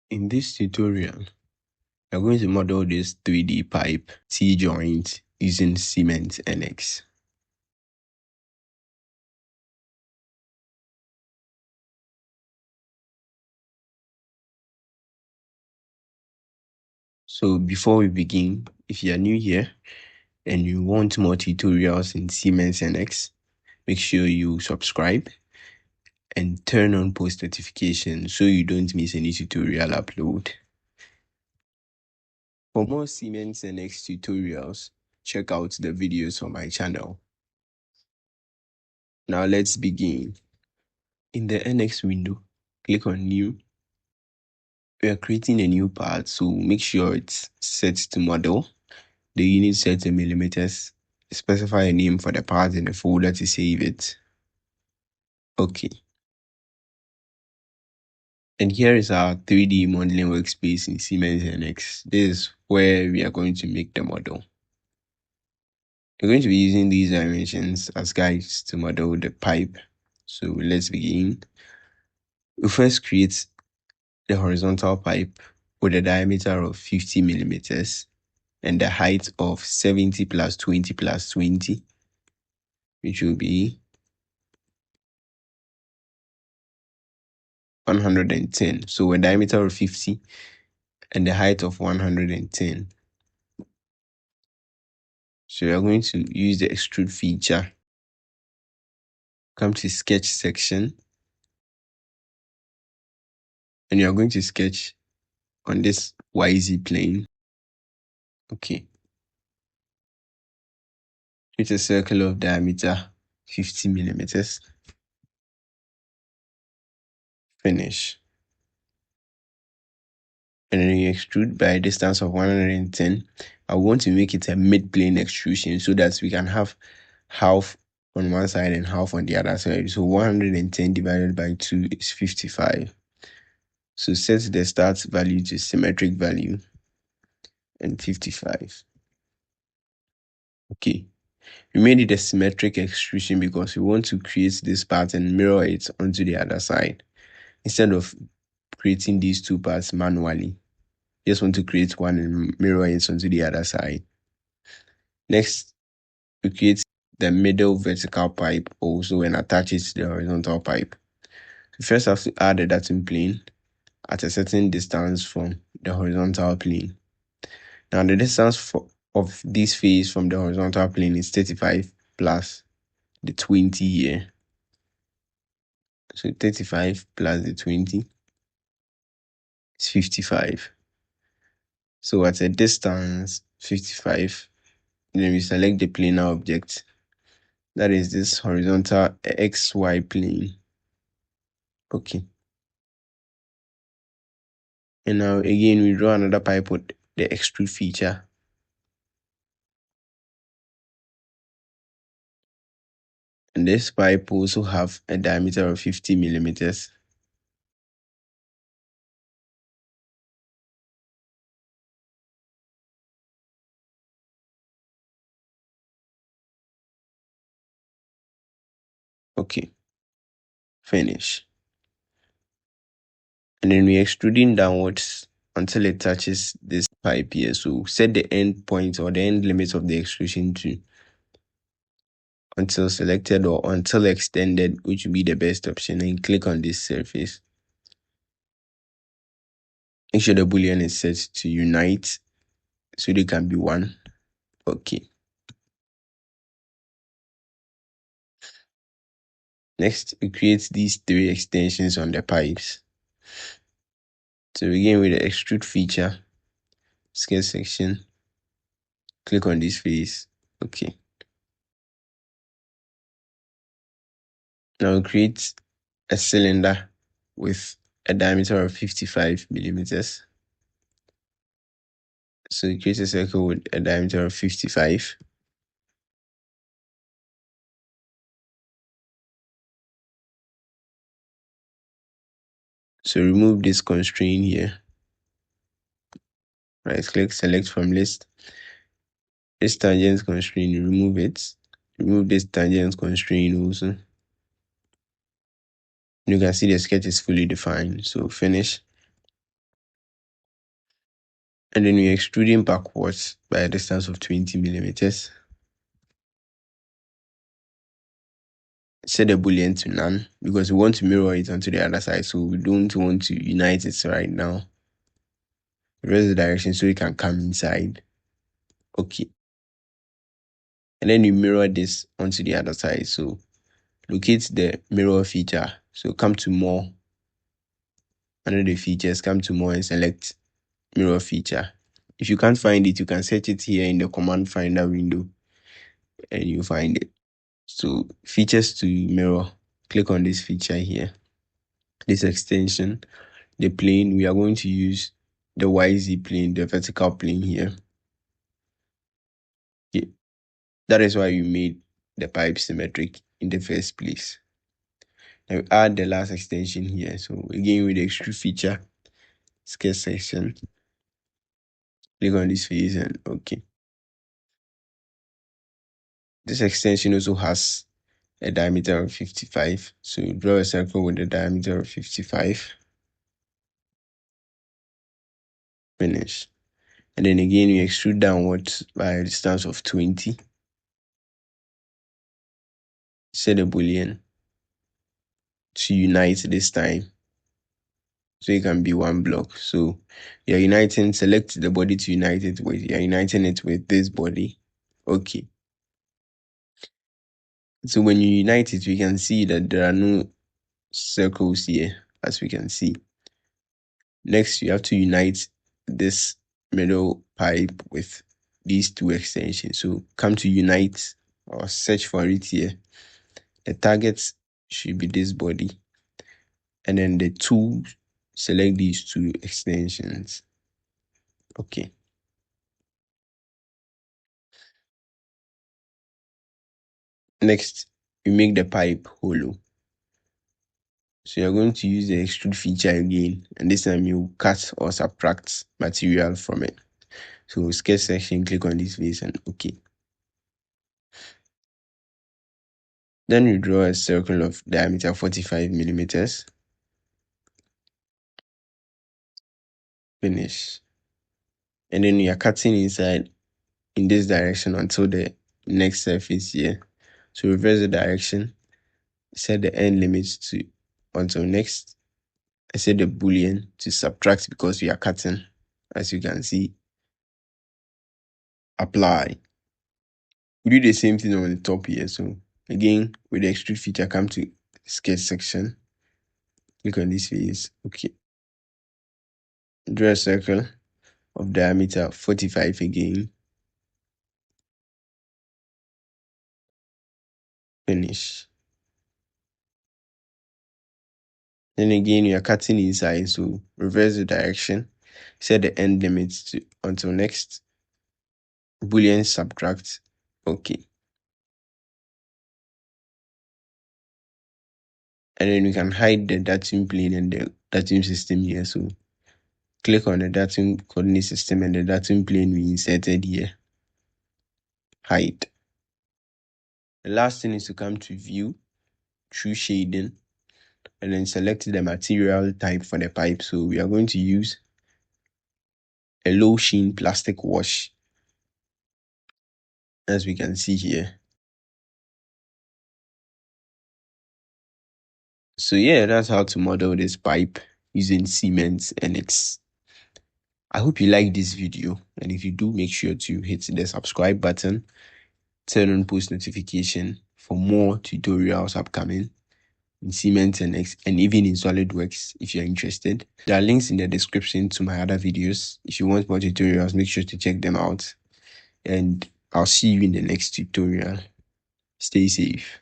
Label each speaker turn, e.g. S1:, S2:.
S1: In this tutorial, we're going to model this 3D pipe T-joint using Siemens NX. So before we begin, if you are new here and you want more tutorials in Siemens NX, make sure you subscribe and turn on post notifications so you don't miss any tutorial upload. For more Siemens NX tutorials, check out the videos on my channel. Now let's begin. In the NX window, click on New. We are creating a new part, so make sure it's set to model. The unit set in millimeters. Specify a name for the part in the folder to save it. Okay. And here is our 3D modeling workspace in Siemens NX. This is where we are going to make the model. We're going to be using these dimensions as guides to model the pipe. So let's begin. We first create the horizontal pipe with a diameter of 50 millimeters and the height of 70 plus 20 plus 20, which will be 110. So a diameter of 50 and the height of 110. So we are going to use the extrude feature. Come to sketch section. And you are going to sketch on this YZ plane. Okay. It's a circle of diameter 50 millimeters. Finish. And then you extrude by a distance of 110. I want to make it a mid-plane extrusion so that we can have half on one side and half on the other side. So 110 divided by 2 is 55. So set the start value to symmetric value and 55. Okay. We made it a symmetric extrusion because we want to create this part and mirror it onto the other side. Instead of creating these two parts manually, just want to create one and mirror it onto the other side. Next, we create the middle vertical pipe also and attach it to the horizontal pipe. We first have to add a datum plane at a certain distance from the horizontal plane. Now the distance of this face from the horizontal plane is 35 plus the 20 here. So 35 plus the 20 is 55. So at a distance 55, then we select the planar object. That is this horizontal XY plane. Okay. And now again, we draw another pipe with the extrude feature. And this pipe also have a diameter of 50 millimeters. Okay. Finish. And then we extruding downwards until it touches this pipe here. So set the end point or the end limit of the extrusion to until selected or until extended, which will be the best option, and click on this surface. Make sure the boolean is set to unite so they can be one. Okay. Next, we create these three extensions on the pipes. So begin with the extrude feature, sketch section, click on this face. Okay. Now create a cylinder with a diameter of 55 millimeters. So create a circle with a diameter of 55. So remove this constraint here. Right click, select from list. This tangent constraint, remove it. Remove this tangent constraint also. You can see the sketch is fully defined. So finish. And then we're extruding backwards by a distance of 20 millimeters. Set the boolean to none because we want to mirror it onto the other side, so we don't want to unite it right now. Reverse the direction so it can come inside. Okay. And then you mirror this onto the other side. So locate the mirror feature. So come to more. Under the features, come to more and select mirror feature. If you can't find it, you can search it here in the command finder window and you find it. So features to mirror, click on this feature here. This extension, the plane, we are going to use the YZ plane, the vertical plane here. Okay. That is why you made the pipe symmetric in the first place. Now we add the last extension here. So again, with the extrude feature, sketch section, click on this face and okay. This extension also has a diameter of 55. So draw a circle with a diameter of 55. Finish. And then again, we extrude downwards by a distance of 20. Set a boolean to unite this time. So it can be one block. So you're uniting, select the body to unite it with. You're uniting it with this body. Okay. So when you unite it, we can see that there are no circles here, as we can see. Next, you have to unite this middle pipe with these two extensions. So come to unite or search for it here. The target should be this body. And then the two, select these two extensions. Okay. Next, we make the pipe hollow. So you're going to use the extrude feature again, and this time you cut or subtract material from it. So sketch section, click on this face and okay. Then you draw a circle of diameter 45 millimeters. Finish. And then you are cutting inside in this direction until the next surface here. So reverse the direction, set the end limits to until next. I set the boolean to subtract because we are cutting, as you can see. Apply. We do the same thing on the top here. So again, with the extrude feature, come to sketch section. Click on this face. Okay. Draw a circle of diameter 45 again. Finish. Then again, you are cutting inside, so reverse the direction. Set the end limits to until next. Boolean subtract. Okay. And then we can hide the datum plane and the datum system here. So click on the datum coordinate system and the datum plane we inserted here. Hide. The last thing is to come to view, through shading, and then select the material type for the pipe. So we are going to use a low sheen plastic wash, as we can see here. So yeah, that's how to model this pipe using cement, and I hope you like this video, and if you do, make sure to hit the subscribe button, turn on post notification for more tutorials upcoming in cement and even in SolidWorks if you're interested. There are links in the description to my other videos. If you want more tutorials, make sure to check them out, and I'll see you in the next tutorial. Stay safe.